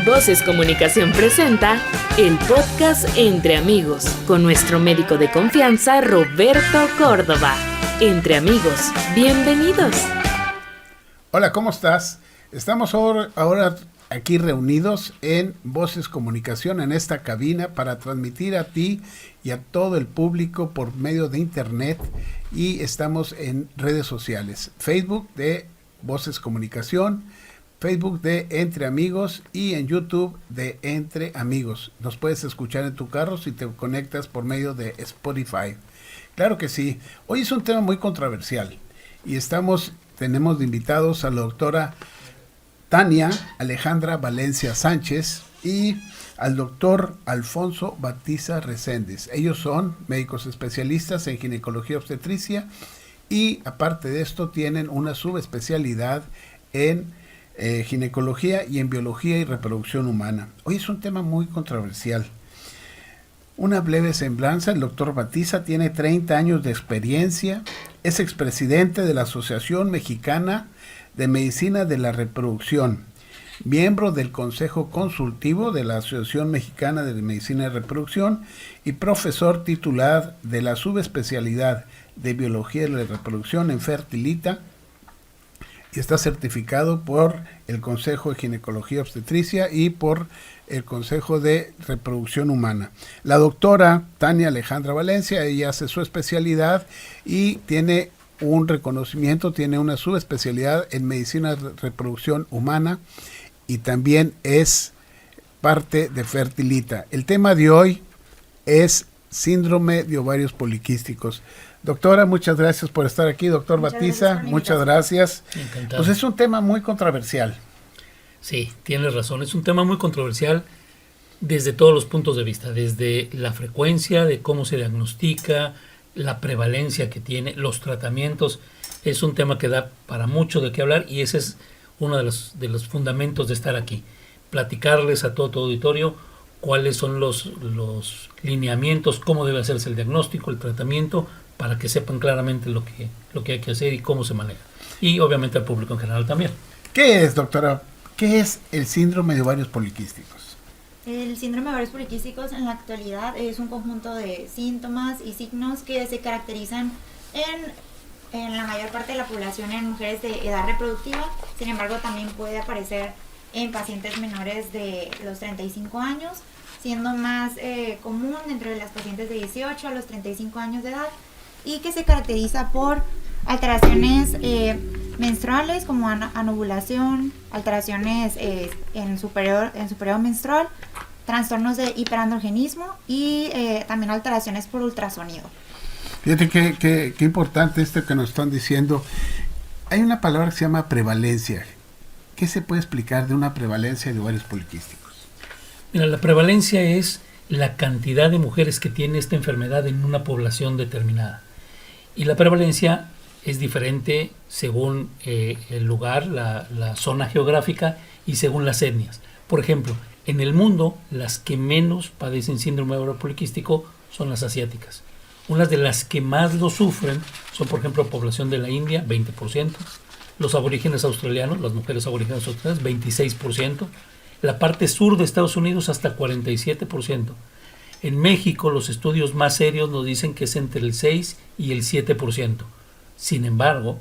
Voces Comunicación presenta el podcast Entre Amigos, con nuestro médico de confianza, Roberto Córdoba. Entre Amigos, bienvenidos. Hola, ¿cómo estás? Estamos ahora aquí reunidos en Voces Comunicación, en esta cabina, para transmitir a ti y a todo el público por medio de internet, y estamos en redes sociales, Facebook de Voces Comunicación, Facebook de Entre Amigos y en YouTube de Entre Amigos. Nos puedes escuchar en tu carro si te conectas por medio de Spotify. Claro que sí. Hoy es un tema muy controversial y tenemos de invitados a la doctora Tania Alejandra Valencia Sánchez y al doctor Alfonso Batiza Reséndiz. Ellos son médicos especialistas en ginecología obstetricia y aparte de esto tienen una subespecialidad en ginecología y en biología y reproducción humana. Hoy es un tema muy controversial. Una breve semblanza: el doctor Batiza tiene 30 años de experiencia, es expresidente de la Asociación Mexicana de Medicina de la Reproducción, miembro del Consejo Consultivo de la Asociación Mexicana de Medicina de Reproducción y profesor titular de la subespecialidad de Biología de la Reproducción en Fertilita, y está certificado por el Consejo de Ginecología Obstetricia y por el Consejo de Reproducción Humana. La doctora Tania Alejandra Valencia, ella hace su especialidad y tiene un reconocimiento, tiene una subespecialidad en Medicina de Reproducción Humana y también es parte de Fertilita. El tema de hoy es síndrome de ovarios poliquísticos. Doctora, muchas gracias por estar aquí. Doctor Batiza, muchas gracias. Encantado. Pues es un tema muy controversial. Sí, tienes razón. Es un tema muy controversial desde todos los puntos de vista, desde la frecuencia, de cómo se diagnostica, la prevalencia que tiene, los tratamientos. Es un tema que da para mucho de qué hablar y ese es uno de los fundamentos de estar aquí. Platicarles a todo tu auditorio cuáles son los lineamientos, cómo debe hacerse el diagnóstico, el tratamiento, para que sepan claramente lo que hay que hacer y cómo se maneja. Y obviamente al público en general también. ¿Qué es, doctora? ¿Qué es el síndrome de ovarios poliquísticos? El síndrome de ovarios poliquísticos en la actualidad es un conjunto de síntomas y signos que se caracterizan en la mayor parte de la población en mujeres de edad reproductiva. Sin embargo, también puede aparecer en pacientes menores de los 35 años, siendo más común entre las pacientes de 18 a los 35 años de edad, y que se caracteriza por alteraciones menstruales como anovulación, alteraciones en su periodo menstrual, trastornos de hiperandrogenismo y también alteraciones por ultrasonido. Fíjate qué importante esto que nos están diciendo. Hay una palabra que se llama prevalencia. ¿Qué se puede explicar de una prevalencia de ovarios poliquísticos? Mira, la prevalencia es la cantidad de mujeres que tiene esta enfermedad en una población determinada. Y la prevalencia es diferente según el lugar, la zona geográfica y según las etnias. Por ejemplo, en el mundo, las que menos padecen síndrome de ovario poliquístico son las asiáticas. Unas de las que más lo sufren son, por ejemplo, población de la India, 20%, los aborígenes australianos, las mujeres aborígenes australianas, 26%, la parte sur de Estados Unidos hasta 47%. En México, los estudios más serios nos dicen que es entre el 6 y el 7%. Sin embargo,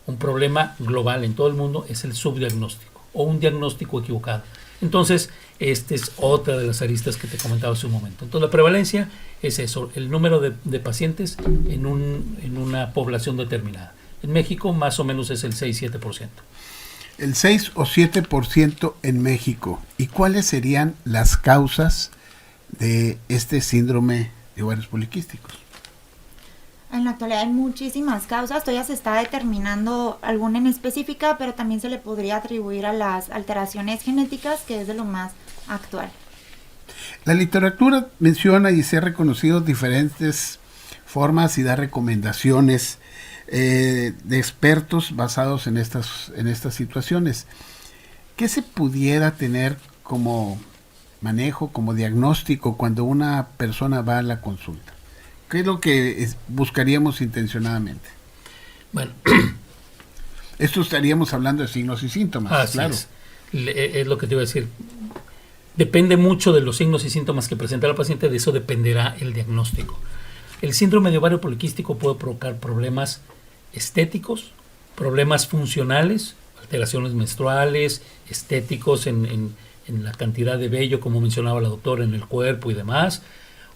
un problema global en todo el mundo es el subdiagnóstico o un diagnóstico equivocado. Entonces, esta es otra de las aristas que te comentaba hace un momento. Entonces, la prevalencia es eso, el número de pacientes en una población determinada. En México, más o menos es el 6-7%. El 6 o 7% en México. ¿Y cuáles serían las causas de este síndrome de ovarios poliquísticos? En la actualidad hay muchísimas causas, todavía se está determinando alguna en específica, pero también se le podría atribuir a las alteraciones genéticas, que es de lo más actual. La literatura menciona y se ha reconocido diferentes formas y da recomendaciones de expertos basados en estas situaciones. ¿Qué se pudiera tener como manejo, como diagnóstico cuando una persona va a la consulta? ¿Qué es lo que buscaríamos intencionadamente? Bueno, Esto estaríamos hablando de signos y síntomas, así claro. es lo que te iba a decir. Depende mucho de los signos y síntomas que presenta la paciente, de eso dependerá el diagnóstico. El síndrome de ovario poliquístico puede provocar problemas estéticos, problemas funcionales, alteraciones menstruales, estéticos en la cantidad de vello, como mencionaba la doctora, en el cuerpo y demás,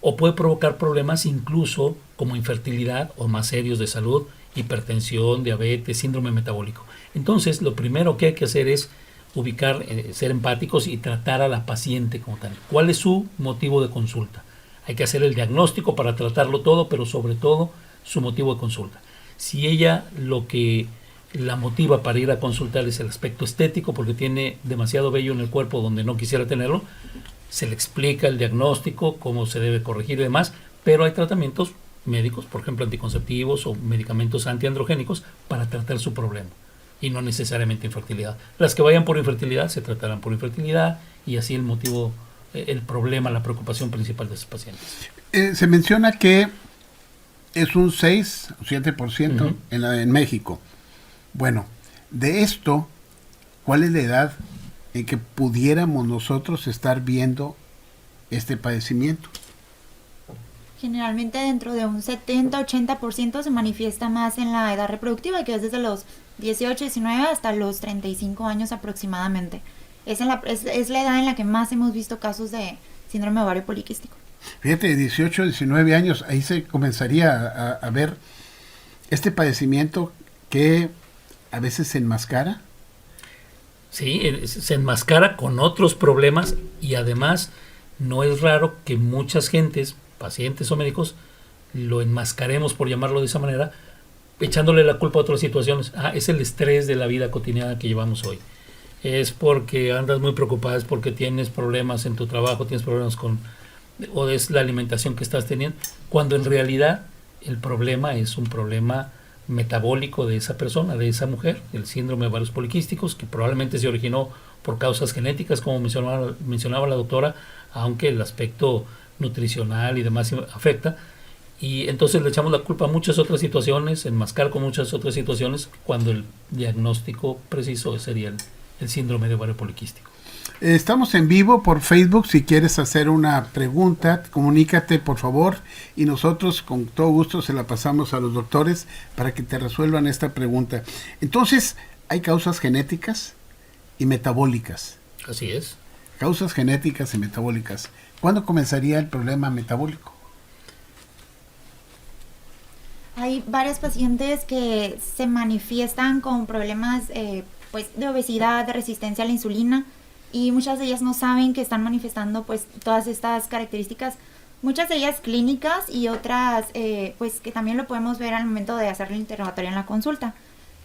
o puede provocar problemas incluso como infertilidad o más serios de salud, hipertensión, diabetes, síndrome metabólico. Entonces, lo primero que hay que hacer es ubicar, ser empáticos y tratar a la paciente como tal. ¿Cuál es su motivo de consulta? Hay que hacer el diagnóstico para tratarlo todo, pero sobre todo su motivo de consulta. Si ella lo que la motiva para ir a consultar es el aspecto estético, porque tiene demasiado vello en el cuerpo donde no quisiera tenerlo, se le explica el diagnóstico, cómo se debe corregir y demás, pero hay tratamientos médicos, por ejemplo anticonceptivos o medicamentos antiandrogénicos para tratar su problema y no necesariamente infertilidad. Las que vayan por infertilidad se tratarán por infertilidad y así el motivo, el problema, la preocupación principal de esos pacientes. Se menciona que es un 6 o 7% en México. Bueno, de esto, ¿cuál es la edad en que pudiéramos nosotros estar viendo este padecimiento? Generalmente dentro de un 70-80% se manifiesta más en la edad reproductiva, que es desde los 18-19 hasta los 35 años aproximadamente. Es la edad en la que más hemos visto casos de síndrome ovario poliquístico. Fíjate, 18, 19 años, ahí se comenzaría a ver este padecimiento que a veces se enmascara. Sí, se enmascara con otros problemas y además no es raro que muchas gentes, pacientes o médicos, lo enmascaremos, por llamarlo de esa manera, echándole la culpa a otras situaciones. Es el estrés de la vida cotidiana que llevamos hoy. Es porque andas muy preocupada, es porque tienes problemas en tu trabajo, tienes problemas o es la alimentación que estás teniendo, cuando en realidad el problema es un problema metabólico de esa persona, de esa mujer, el síndrome de ovarios poliquísticos, que probablemente se originó por causas genéticas, como mencionaba la doctora, aunque el aspecto nutricional y demás afecta, y entonces le echamos la culpa a muchas otras situaciones, enmascar con muchas otras situaciones, cuando el diagnóstico preciso sería el síndrome de ovario poliquístico. Estamos en vivo por Facebook. Si quieres hacer una pregunta, comunícate por favor y nosotros con todo gusto se la pasamos a los doctores para que te resuelvan esta pregunta. Entonces, hay causas genéticas y metabólicas. Así es. Causas genéticas y metabólicas. ¿Cuándo comenzaría el problema metabólico? Hay varios pacientes que se manifiestan con problemas pues de obesidad, de resistencia a la insulina, y muchas de ellas no saben que están manifestando pues todas estas características, muchas de ellas clínicas y otras pues que también lo podemos ver al momento de hacer el interrogatorio en la consulta.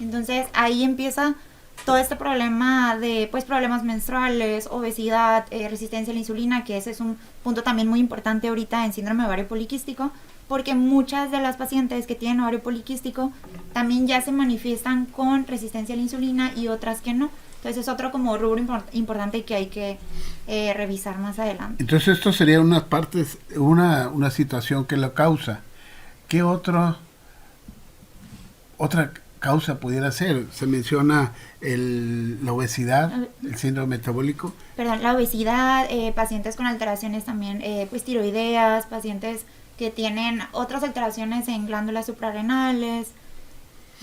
Entonces ahí empieza todo este problema de pues problemas menstruales, obesidad, resistencia a la insulina, que ese es un punto también muy importante ahorita en síndrome de ovario poliquístico, porque muchas de las pacientes que tienen ovario poliquístico también ya se manifiestan con resistencia a la insulina y otras que no. Entonces es otro como rubro importante que hay que revisar más adelante. Entonces esto sería una situación que lo causa. ¿Qué otra causa pudiera ser? Se menciona la obesidad, el síndrome metabólico. Perdón, la obesidad, pacientes con alteraciones también pues tiroideas, pacientes que tienen otras alteraciones en glándulas suprarrenales,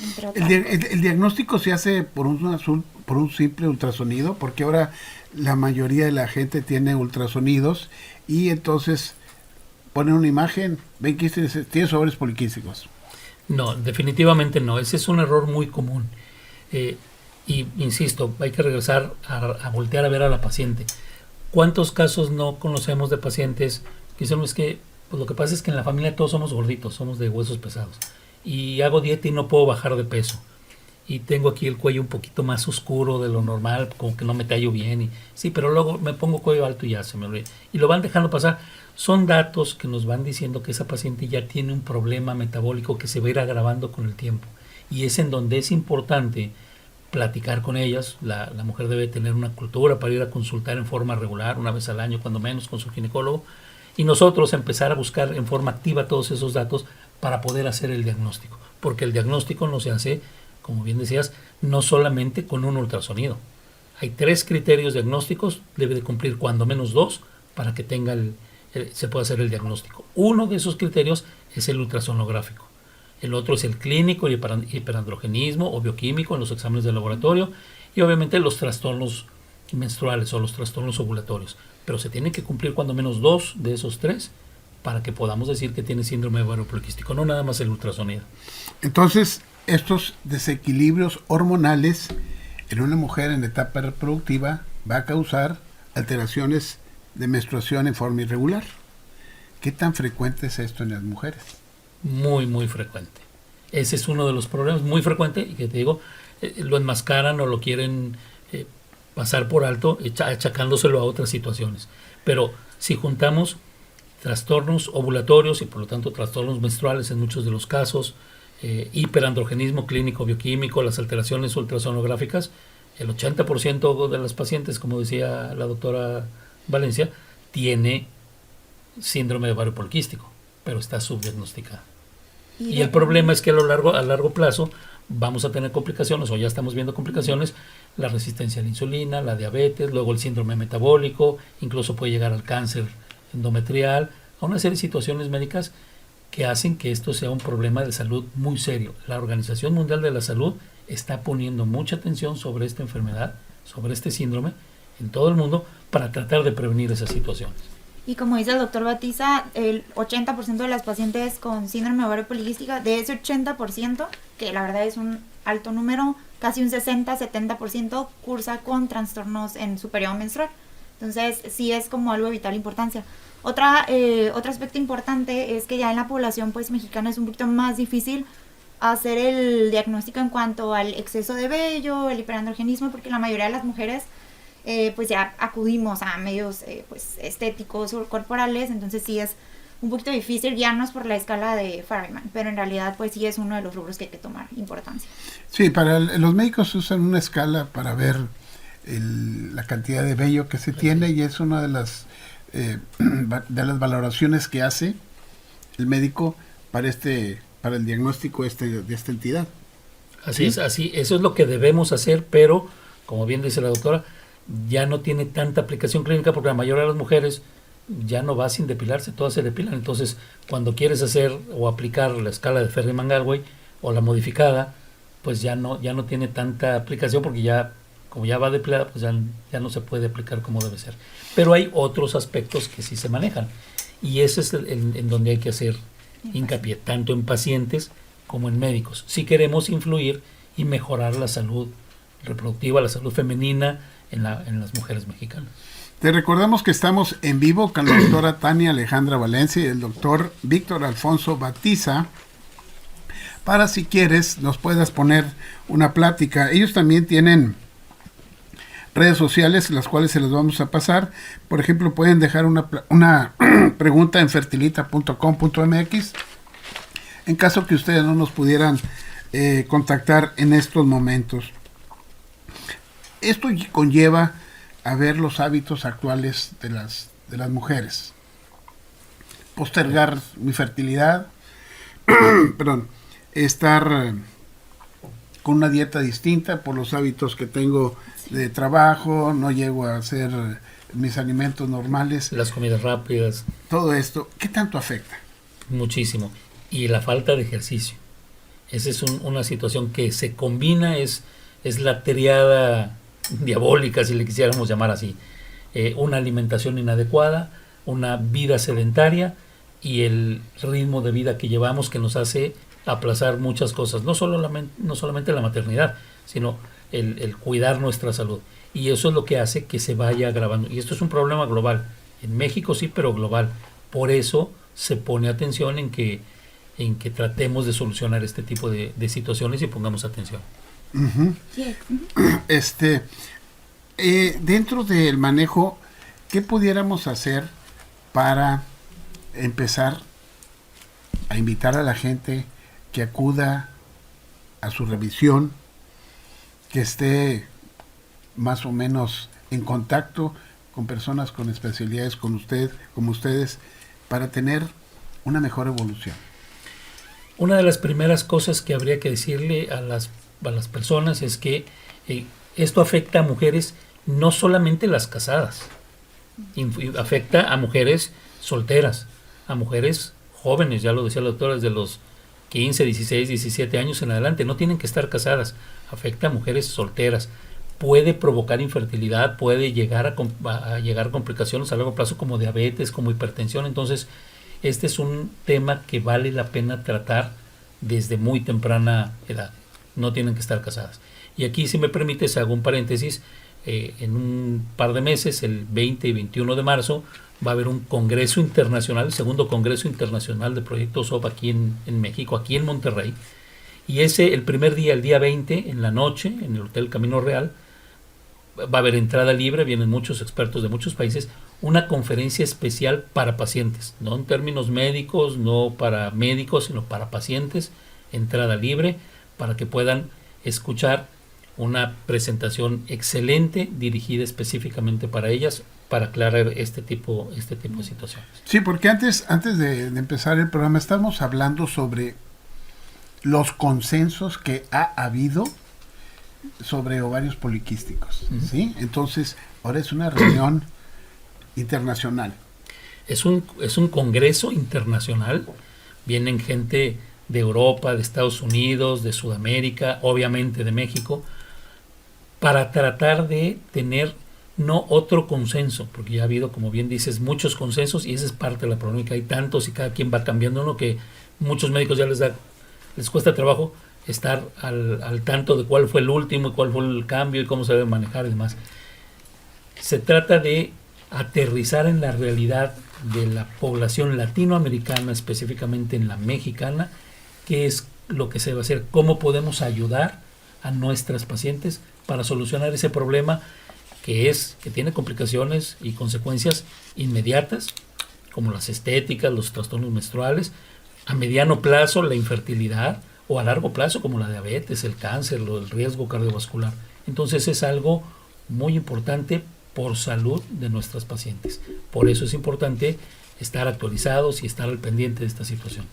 entre otras. El diagnóstico se hace por un simple ultrasonido, porque ahora la mayoría de la gente tiene ultrasonidos y entonces ponen una imagen, ven que tienes ovarios poliquísticos. No, definitivamente no. Ese es un error muy común. Y insisto, hay que regresar a voltear a ver a la paciente. ¿Cuántos casos no conocemos de pacientes que dicen, es que pues lo que pasa es que en la familia todos somos gorditos, somos de huesos pesados, y hago dieta y no puedo bajar de peso, y tengo aquí el cuello un poquito más oscuro de lo normal, como que no me tallo bien, y sí, pero luego me pongo cuello alto y ya se me olvida, y lo van dejando pasar. Son datos que nos van diciendo que esa paciente ya tiene un problema metabólico que se va a ir agravando con el tiempo, y es en donde es importante platicar con ellas. La mujer debe tener una cultura para ir a consultar en forma regular, una vez al año cuando menos, con su ginecólogo, y nosotros empezar a buscar en forma activa todos esos datos para poder hacer el diagnóstico, porque el diagnóstico no se hace, como bien decías, no solamente con un ultrasonido. Hay 3 criterios diagnósticos, debe de cumplir cuando menos 2 para que tenga se pueda hacer el diagnóstico. Uno de esos criterios es el ultrasonográfico. El otro es el clínico, el hiperandrogenismo o bioquímico en los exámenes de laboratorio, y obviamente los trastornos menstruales o los trastornos ovulatorios. Pero se tienen que cumplir cuando menos 2 de esos 3 para que podamos decir que tiene síndrome de ovario poliquístico, no nada más el ultrasonido. Entonces, estos desequilibrios hormonales en una mujer en etapa reproductiva va a causar alteraciones de menstruación en forma irregular. ¿Qué tan frecuente es esto en las mujeres? Muy, muy frecuente. Ese es uno de los problemas, muy frecuente, y que te digo, lo enmascaran o lo quieren pasar por alto, achacándoselo a otras situaciones. Pero si juntamos trastornos ovulatorios y por lo tanto trastornos menstruales en muchos de los casos, hiperandrogenismo clínico bioquímico, las alteraciones ultrasonográficas, el 80% de las pacientes, como decía la doctora Valencia, tiene síndrome de ovario poliquístico, pero está subdiagnosticada. Y el problema es que a largo plazo vamos a tener complicaciones, o ya estamos viendo complicaciones, la resistencia a la insulina, la diabetes, luego el síndrome metabólico, incluso puede llegar al cáncer endometrial, a una serie de situaciones médicas que hacen que esto sea un problema de salud muy serio. La Organización Mundial de la Salud está poniendo mucha atención sobre esta enfermedad, sobre este síndrome, en todo el mundo, para tratar de prevenir esas situaciones. Y como dice el doctor Batiza, el 80% de las pacientes con síndrome de ovario poliquística, de ese 80%, que la verdad es un alto número, casi un 60-70% cursa con trastornos en su periodo menstrual. Entonces, sí es como algo de vital importancia. Otro aspecto importante es que ya en la población pues mexicana es un poquito más difícil hacer el diagnóstico en cuanto al exceso de vello, el hiperandrogenismo, porque la mayoría de las mujeres pues ya acudimos a medios pues estéticos o corporales, entonces sí es un poquito difícil guiarnos por la escala de Fariman, pero en realidad pues sí es uno de los rubros que hay que tomar importancia. Sí, los médicos usan una escala para ver la cantidad de vello que se tiene, y es una de las valoraciones que hace el médico para el diagnóstico de esta entidad. Así es, eso es lo que debemos hacer, pero como bien dice la doctora, ya no tiene tanta aplicación clínica porque la mayoría de las mujeres ya no va sin depilarse, todas se depilan. Entonces, cuando quieres hacer o aplicar la escala de Ferriman-Gallwey o la modificada, pues ya no tiene tanta aplicación porque como ya va depilada, pues ya no se puede aplicar como debe ser. Pero hay otros aspectos que sí se manejan, y ese es en donde hay que hacer hincapié, tanto en pacientes como en médicos, si queremos influir y mejorar la salud reproductiva, la salud femenina en las mujeres mexicanas. Te recordamos que estamos en vivo con la doctora Tania Alejandra Valencia y el doctor Víctor Alfonso Batiza, para si quieres nos puedas poner una plática. Ellos también tienen redes sociales, las cuales se las vamos a pasar. Por ejemplo, pueden dejar una pregunta en fertilita.com.mx en caso que ustedes no nos pudieran contactar en estos momentos. Esto conlleva a ver los hábitos actuales de las mujeres. Postergar mi fertilidad, perdón, estar con una dieta distinta por los hábitos que tengo de trabajo, no llego a hacer mis alimentos normales. Las comidas rápidas. Todo esto, ¿qué tanto afecta? Muchísimo. Y la falta de ejercicio. Esa es una situación que se combina, es la triada diabólica, si le quisiéramos llamar así. Una alimentación inadecuada, una vida sedentaria y el ritmo de vida que llevamos, que nos hace aplazar muchas cosas, no solamente la maternidad, sino el cuidar nuestra salud. Y eso es lo que hace que se vaya agravando. Y esto es un problema global. En México sí, pero global. Por eso se pone atención en que tratemos de solucionar este tipo de situaciones y pongamos atención. Uh-huh. Sí. Dentro del manejo, ¿qué pudiéramos hacer para empezar a invitar a la gente que acuda a su revisión, que esté más o menos en contacto con personas con especialidades como ustedes, para tener una mejor evolución? Una de las primeras cosas que habría que decirle a las personas es que Esto afecta a mujeres, no solamente las casadas, afecta a mujeres solteras, a mujeres jóvenes, ya lo decía la doctora, desde los 15, 16, 17 años en adelante, no tienen que estar casadas, afecta a mujeres solteras, puede provocar infertilidad, puede llegar a llegar complicaciones a largo plazo como diabetes, como hipertensión. Entonces este es un tema que vale la pena tratar desde muy temprana edad, no tienen que estar casadas. Y aquí, si me permites, hago un paréntesis. En un par de meses, el 20 y 21 de marzo, va a haber un congreso internacional, el segundo congreso internacional de Proyecto SOP aquí en México, aquí en Monterrey. Y el primer día, el día 20, en la noche, en el Hotel Camino Real, va a haber entrada libre, vienen muchos expertos de muchos países, una conferencia especial para pacientes, no en términos médicos, no para médicos, sino para pacientes, entrada libre, para que puedan escuchar una presentación excelente dirigida específicamente para ellas, para aclarar este tipo de situaciones. Sí, porque antes de empezar el programa estamos hablando sobre los consensos que ha habido sobre ovarios poliquísticos, ¿sí? Entonces, ahora es una reunión internacional. Es un congreso internacional, vienen gente de Europa, de Estados Unidos, de Sudamérica, obviamente de México, para tratar de tener no otro consenso, porque ya ha habido, como bien dices, muchos consensos, y esa es parte de la problemática. Hay tantos y cada quien va cambiando uno que muchos médicos ya les cuesta trabajo estar al tanto de cuál fue el último y cuál fue el cambio y cómo se debe manejar y demás. Se trata de aterrizar en la realidad de la población latinoamericana, específicamente en la mexicana, qué es lo que se va a hacer, cómo podemos ayudar a nuestras pacientes para solucionar ese problema que tiene complicaciones y consecuencias inmediatas, como las estéticas, los trastornos menstruales, a mediano plazo la infertilidad, o a largo plazo como la diabetes, el cáncer, el riesgo cardiovascular. Entonces es algo muy importante por salud de nuestras pacientes. Por eso es importante estar actualizados y estar al pendiente de esta situación.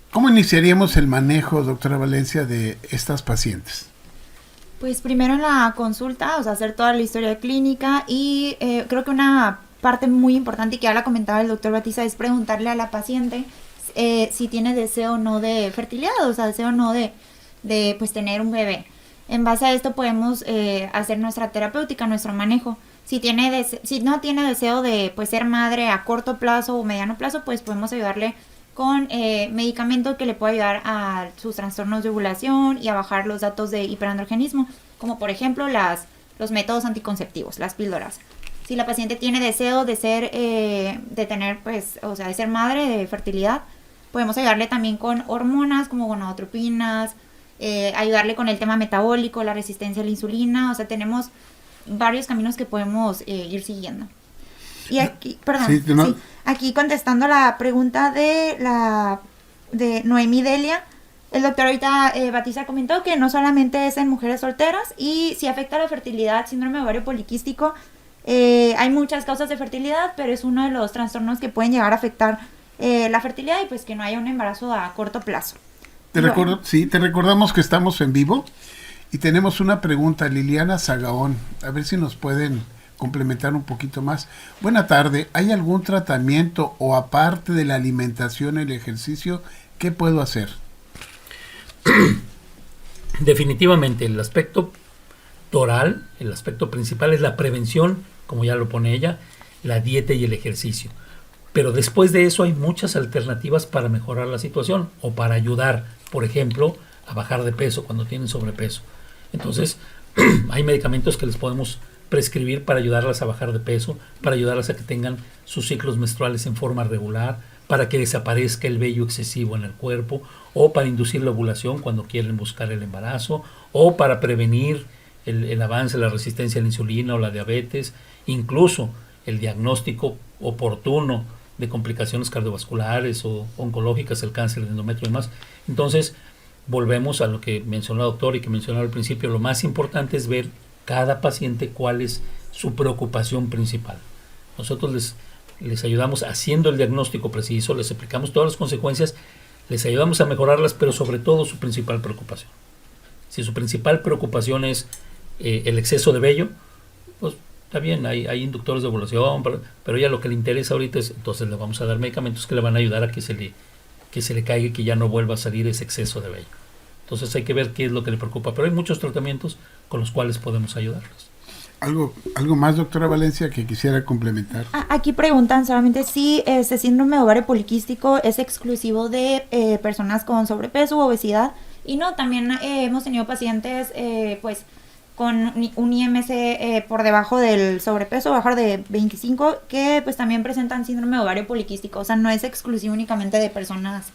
¿Cómo iniciaríamos el manejo, doctora Valencia, de estas pacientes? Pues primero en la consulta, o sea, hacer toda la historia clínica y creo que una parte muy importante y que ya la comentaba el doctor Batiza es preguntarle a la paciente si tiene deseo o no de fertilidad, o sea, deseo o no de pues tener un bebé. En base a esto podemos hacer nuestra terapéutica, nuestro manejo. Si no tiene deseo de pues ser madre a corto plazo o mediano plazo, pues podemos ayudarle con medicamento que le puede ayudar a sus trastornos de ovulación y a bajar los datos de hiperandrogenismo, como por ejemplo los métodos anticonceptivos, las píldoras. Si la paciente tiene deseo de tener pues, o sea, de ser madre, de fertilidad, podemos ayudarle también con hormonas como gonadotropinas, ayudarle con el tema metabólico, la resistencia a la insulina. O sea, tenemos varios caminos que podemos ir siguiendo. Y aquí, perdón, sí, aquí contestando la pregunta de Noemí Delia, el doctor ahorita Batiza comentó que no solamente es en mujeres solteras, y si afecta la fertilidad, síndrome de ovario poliquístico, hay muchas causas de fertilidad, pero es uno de los trastornos que pueden llegar a afectar la fertilidad y pues que no haya un embarazo a corto plazo. Te recordamos que estamos en vivo y tenemos una pregunta, Liliana Zagaón, a ver si nos pueden complementar un poquito más. Buena tarde, ¿hay algún tratamiento o aparte de la alimentación y el ejercicio, qué puedo hacer? Definitivamente el aspecto toral, el aspecto principal es la prevención, como ya lo pone ella, la dieta y el ejercicio. Pero después de eso hay muchas alternativas para mejorar la situación o para ayudar, por ejemplo, a bajar de peso cuando tienen sobrepeso. Entonces, hay medicamentos que les podemos prescribir para ayudarlas a bajar de peso, para ayudarlas a que tengan sus ciclos menstruales en forma regular, para que desaparezca el vello excesivo en el cuerpo, o para inducir la ovulación cuando quieren buscar el embarazo, o para prevenir el avance de la resistencia a la insulina o la diabetes, incluso el diagnóstico oportuno de complicaciones cardiovasculares o oncológicas, el cáncer de endometrio y demás. Entonces, volvemos a lo que mencionó la doctora y que mencionaba al principio, lo más importante es ver cada paciente cuál es su preocupación principal. Nosotros les ayudamos haciendo el diagnóstico preciso, les explicamos todas las consecuencias, les ayudamos a mejorarlas, pero sobre todo su principal preocupación. Si su principal preocupación es el exceso de vello, pues está bien, hay inductores de ovulación, pero ya lo que le interesa ahorita es, entonces le vamos a dar medicamentos que le van a ayudar a que se le caiga y que ya no vuelva a salir ese exceso de vello. Entonces hay que ver qué es lo que le preocupa, pero hay muchos tratamientos con los cuales podemos ayudarlos. ¿Algo más, doctora Valencia, que quisiera complementar? Aquí preguntan solamente si este síndrome de ovario poliquístico es exclusivo de personas con sobrepeso u obesidad. Y no, también hemos tenido pacientes pues con un IMC por debajo del sobrepeso, bajo de 25, que pues también presentan síndrome de ovario poliquístico. O sea, no es exclusivo únicamente de personas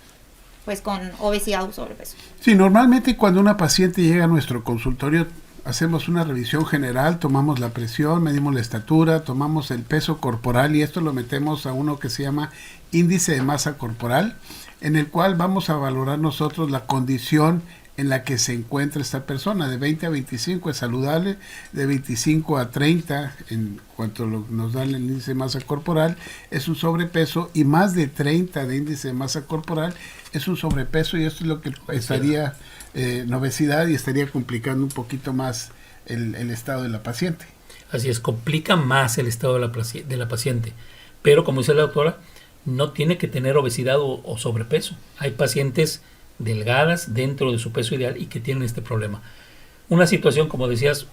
pues con obesidad o sobrepeso. Sí, normalmente cuando una paciente llega a nuestro consultorio, hacemos una revisión general, tomamos la presión, medimos la estatura, tomamos el peso corporal y esto lo metemos a uno que se llama índice de masa corporal, en el cual vamos a valorar nosotros la condición en la que se encuentra esta persona. De 20 a 25 es saludable, de 25 a 30, en cuanto nos da el índice de masa corporal, es un sobrepeso, y más de 30 de índice de masa corporal es un sobrepeso, y esto es lo que estaría en obesidad y estaría complicando un poquito más el estado de la paciente. Así es, complica más el estado de la paciente, pero como dice la doctora, no tiene que tener obesidad o sobrepeso. Hay pacientes delgadas dentro de su peso ideal y que tienen este problema. Una situación, como decías,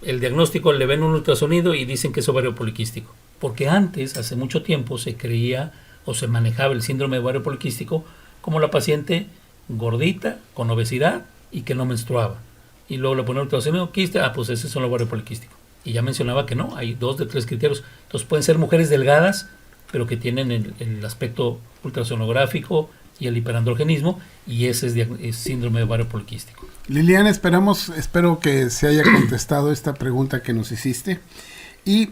el diagnóstico, le ven un ultrasonido y dicen que es ovario poliquístico, porque antes, hace mucho tiempo, se creía o se manejaba el síndrome de ovario poliquístico como la paciente gordita, con obesidad y que no menstruaba. Y luego le ponen ultrasonido, quiste, pues ese es un ovario poliquístico. Y ya mencionaba que no, hay 2 de 3 criterios. Entonces pueden ser mujeres delgadas, pero que tienen el aspecto ultrasonográfico y el hiperandrogenismo, y ese es síndrome de ovario poliquístico. Liliana, espero que se haya contestado esta pregunta que nos hiciste. ¿Y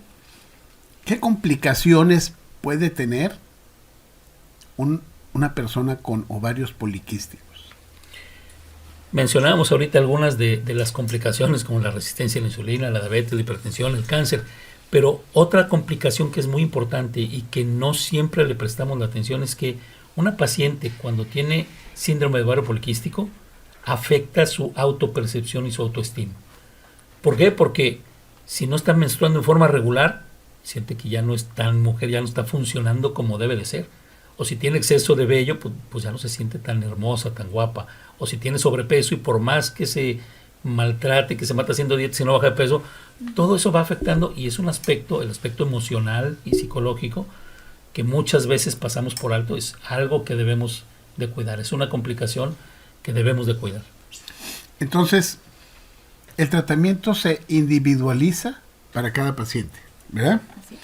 qué complicaciones puede tener una persona con ovarios poliquísticos? Mencionábamos ahorita algunas de las complicaciones, como la resistencia a la insulina, la diabetes, la hipertensión, el cáncer, pero otra complicación que es muy importante y que no siempre le prestamos la atención es que una paciente, cuando tiene síndrome de ovario poliquístico, afecta su autopercepción y su autoestima. ¿Por qué? Porque si no está menstruando en forma regular, siente que ya no es tan mujer, ya no está funcionando como debe de ser. O si tiene exceso de vello, pues ya no se siente tan hermosa, tan guapa. O si tiene sobrepeso y por más que se maltrate, que se mata haciendo dieta y no baja de peso, todo eso va afectando, y es un aspecto, el aspecto emocional y psicológico, que muchas veces pasamos por alto. Es algo que debemos de cuidar, es una complicación que debemos de cuidar. Entonces, el tratamiento se individualiza para cada paciente, ¿verdad? Así es.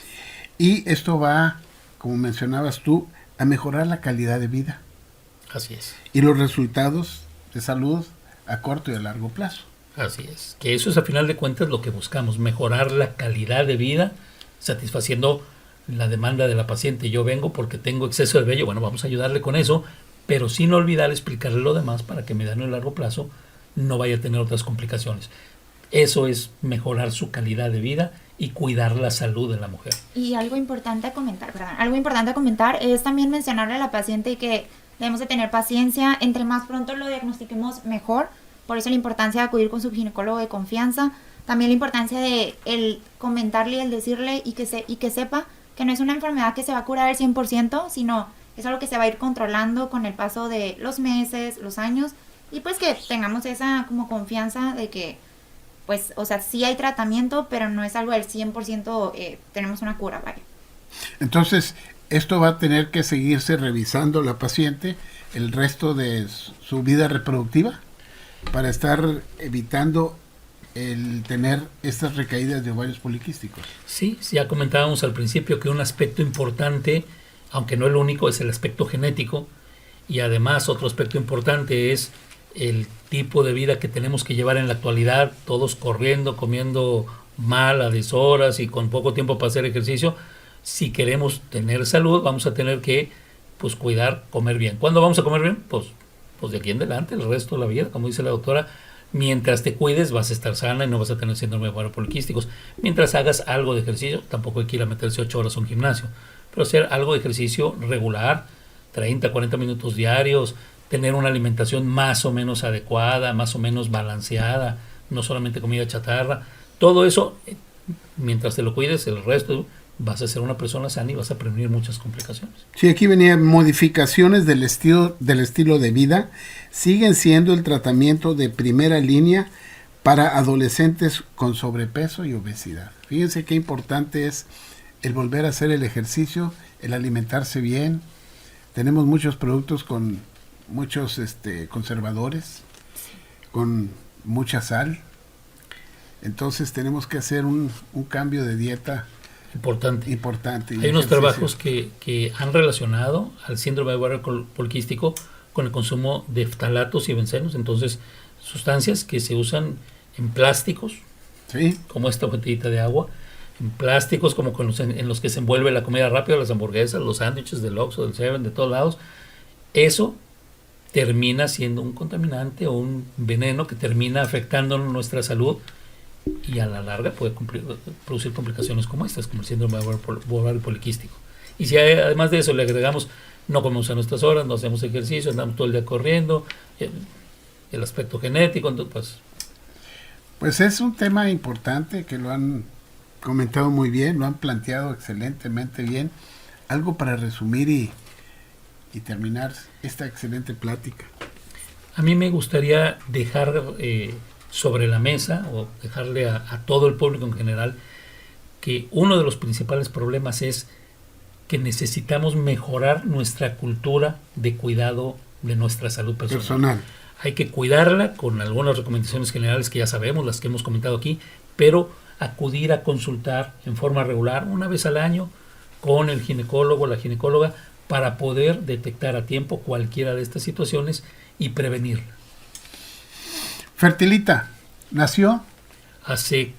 Y esto va, como mencionabas tú, a mejorar la calidad de vida Así es. y los resultados de salud a corto y a largo plazo. Así es, que eso es a final de cuentas lo que buscamos, mejorar la calidad de vida, satisfaciendo la demanda de la paciente. Yo vengo porque tengo exceso de vello, bueno, vamos a ayudarle con eso, pero sin olvidar explicarle lo demás para que a mediano y largo plazo no vaya a tener otras complicaciones. Eso es mejorar su calidad de vida y cuidar la salud de la mujer. Y algo importante a comentar, es también mencionarle a la paciente que debemos de tener paciencia. Entre más pronto lo diagnostiquemos, mejor. Por eso la importancia de acudir con su ginecólogo de confianza. También la importancia de el comentarle y el decirle y que sepa que no es una enfermedad que se va a curar al 100%, sino es algo que se va a ir controlando con el paso de los meses, los años, y pues que tengamos esa como confianza de que, pues, o sea, sí hay tratamiento, pero no es algo del 100%, tenemos una cura, vaya. Entonces, esto va a tener que seguirse revisando la paciente el resto de su vida reproductiva para estar evitando el tener estas recaídas de ovarios poliquísticos. Sí, ya comentábamos al principio que un aspecto importante, aunque no el único, es el aspecto genético, y además otro aspecto importante es el tipo de vida que tenemos que llevar en la actualidad, todos corriendo, comiendo mal a deshoras y con poco tiempo para hacer ejercicio. Si queremos tener salud, vamos a tener que pues cuidar, comer bien. ¿Cuándo vamos a comer bien? Pues de aquí en adelante, el resto de la vida, como dice la doctora. Mientras te cuides vas a estar sana y no vas a tener síndrome de ovario poliquísticos. Mientras hagas algo de ejercicio, tampoco hay que ir a meterse 8 horas a un gimnasio, pero hacer algo de ejercicio regular, 30, 40 minutos diarios, tener una alimentación más o menos adecuada, más o menos balanceada, no solamente comida chatarra, todo eso, mientras te lo cuides, el resto vas a ser una persona sana y vas a prevenir muchas complicaciones. Sí, aquí venía modificaciones del estilo de vida, siguen siendo el tratamiento de primera línea para adolescentes con sobrepeso y obesidad. Fíjense qué importante es el volver a hacer el ejercicio, el alimentarse bien. Tenemos muchos productos con muchos conservadores, con mucha sal. Entonces tenemos que hacer un cambio de dieta importante. Hay unos trabajos que han relacionado al síndrome de ovario poliquístico con el consumo de ftalatos y benzenos, entonces sustancias que se usan en plásticos, ¿sí?, como esta botellita de agua, en plásticos como en los que se envuelve la comida rápida, las hamburguesas, los sándwiches del Oxxo, del Seven, de todos lados. Eso termina siendo un contaminante o un veneno que termina afectando nuestra salud y a la larga puede producir complicaciones como estas, como el síndrome de ovario poliquístico. Y si además de eso le agregamos no comemos a nuestras horas, no hacemos ejercicio, andamos todo el día corriendo, el aspecto genético, entonces, pues es un tema importante que lo han comentado muy bien, lo han planteado excelentemente bien. Algo para resumir y terminar esta excelente plática. A mí me gustaría dejar sobre la mesa o dejarle a todo el público en general que uno de los principales problemas es que necesitamos mejorar nuestra cultura de cuidado de nuestra salud personal. Hay que cuidarla con algunas recomendaciones generales que ya sabemos, las que hemos comentado aquí, pero acudir a consultar en forma regular una vez al año con el ginecólogo o la ginecóloga para poder detectar a tiempo cualquiera de estas situaciones y prevenirla. Fertilita, ¿nació? Hace,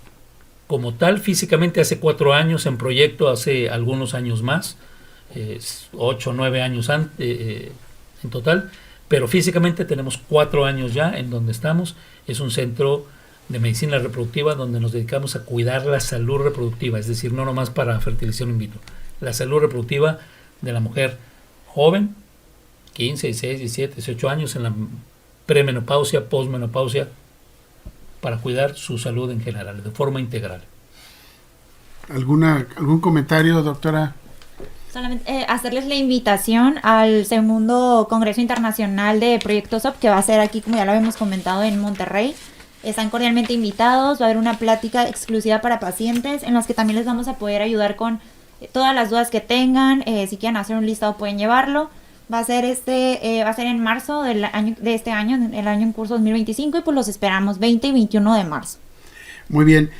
como tal, físicamente hace 4 años, en proyecto hace algunos años más, 8 o 9 años en total, pero físicamente tenemos 4 años ya en donde estamos. Es un centro de medicina reproductiva donde nos dedicamos a cuidar la salud reproductiva, es decir, no nomás para fertilización in vitro, la salud reproductiva de la mujer joven, 15, 16, 17, 18 años, en la premenopausia, posmenopausia, para cuidar su salud en general, de forma integral. ¿Algún comentario, doctora? Solamente hacerles la invitación al segundo Congreso Internacional de Proyectos OP, que va a ser aquí, como ya lo habíamos comentado, en Monterrey. Están cordialmente invitados, va a haber una plática exclusiva para pacientes en las que también les vamos a poder ayudar con todas las dudas que tengan. Si quieren hacer un listado pueden llevarlo. Va a ser en marzo de este año, el año en curso 2025, y pues los esperamos 20 y 21 de marzo. Muy bien.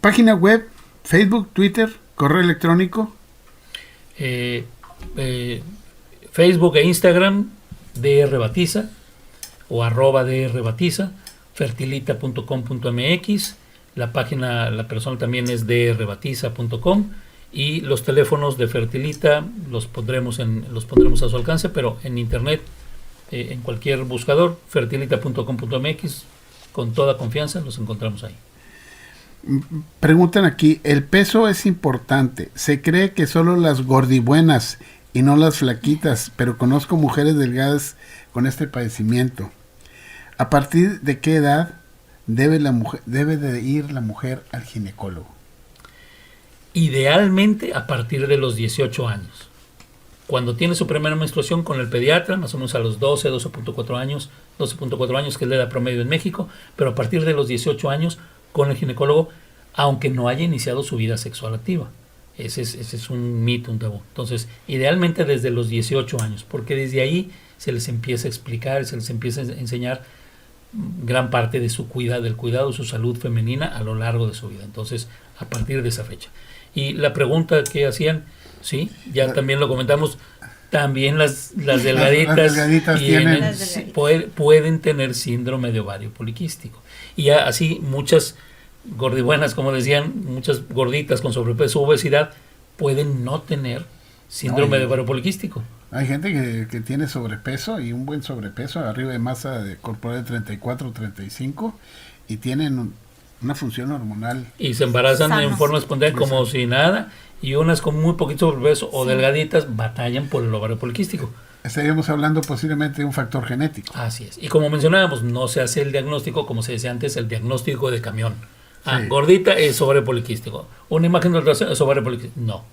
Página web, Facebook, Twitter, correo electrónico. Facebook e Instagram, drbatiza o @drbatiza, fertilita.com.mx, la persona también es drbatiza.com, y los teléfonos de Fertilita los pondremos a su alcance, pero en internet, en cualquier buscador, fertilita.com.mx, con toda confianza los encontramos ahí. Preguntan aquí, el peso es importante, se cree que solo las gordibuenas y no las flaquitas, pero conozco mujeres delgadas con este padecimiento. ¿A partir de qué edad debe de ir la mujer al ginecólogo? Idealmente a partir de los 18 años. Cuando tiene su primera menstruación con el pediatra, más o menos a los 12.4 años, que es la edad promedio en México, pero a partir de los 18 años con el ginecólogo, aunque no haya iniciado su vida sexual activa. Ese es un mito, un tabú. Entonces, idealmente desde los 18 años, porque desde ahí se les empieza a explicar, se les empieza a enseñar gran parte de su del cuidado de su salud femenina a lo largo de su vida. Entonces, a partir de esa fecha. Y la pregunta que hacían, sí, ya también lo comentamos, también las delgaditas, pueden tener síndrome de ovario poliquístico. Y así muchas gordibuenas, como decían, muchas gorditas con sobrepeso u obesidad pueden no tener síndrome de ovario poliquístico. Hay gente que tiene sobrepeso, y un buen sobrepeso, arriba de masa corporal de 34 o 35, y tienen una función hormonal. Y se embarazan en forma espontánea como si nada, y unas con muy poquito sobrepeso o delgaditas batallan por el ovario poliquístico. Estaríamos hablando posiblemente de un factor genético. Así es. Y como mencionábamos, no se hace el diagnóstico, como se decía antes, el diagnóstico de camión. Sí. Gordita es ovario poliquístico. Una imagen de ultrasonido es ovario poliquístico. No.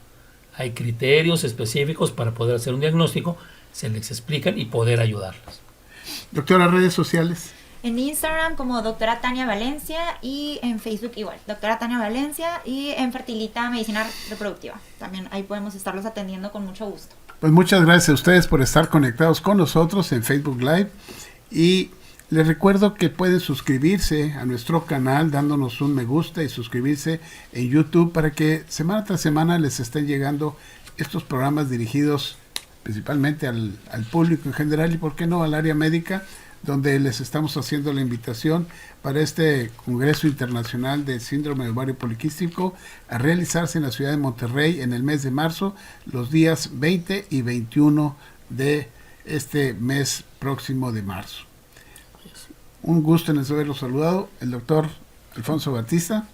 Hay criterios específicos para poder hacer un diagnóstico, se les explican y poder ayudarlas. Doctora, redes sociales. En Instagram como doctora Tania Valencia y en Facebook igual, doctora Tania Valencia, y en Fertilita Medicina Reproductiva. También ahí podemos estarlos atendiendo con mucho gusto. Pues muchas gracias a ustedes por estar conectados con nosotros en Facebook Live, y les recuerdo que pueden suscribirse a nuestro canal dándonos un me gusta y suscribirse en YouTube para que semana tras semana les estén llegando estos programas dirigidos principalmente al público en general y por qué no al área médica, donde les estamos haciendo la invitación para este Congreso Internacional del Síndrome de Ovario Poliquístico a realizarse en la ciudad de Monterrey en el mes de marzo, los días 20 y 21 de este mes próximo de marzo. Un gusto en haberlos saludado, el doctor Alfonso Batista.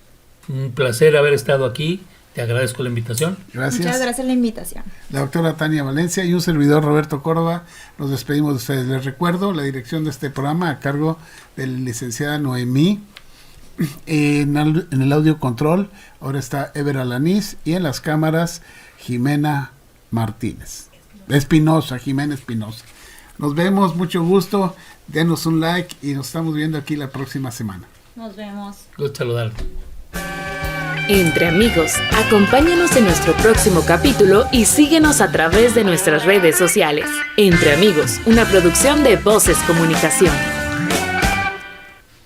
Un placer haber estado aquí. Te agradezco la invitación. Gracias. Muchas gracias por la invitación. La doctora Tania Valencia y un servidor Roberto Córdoba. Nos despedimos de ustedes. Les recuerdo la dirección de este programa a cargo de la licenciada Noemí. En el audio control ahora está Ever Alanís y en las cámaras Jimena Martínez. Jimena Espinosa. Nos vemos, mucho gusto. Denos un like y nos estamos viendo aquí la próxima semana. Nos vemos. Gusto saludarlo. Entre amigos, acompáñanos en nuestro próximo capítulo y síguenos a través de nuestras redes sociales. Entre amigos, una producción de Voces Comunicación.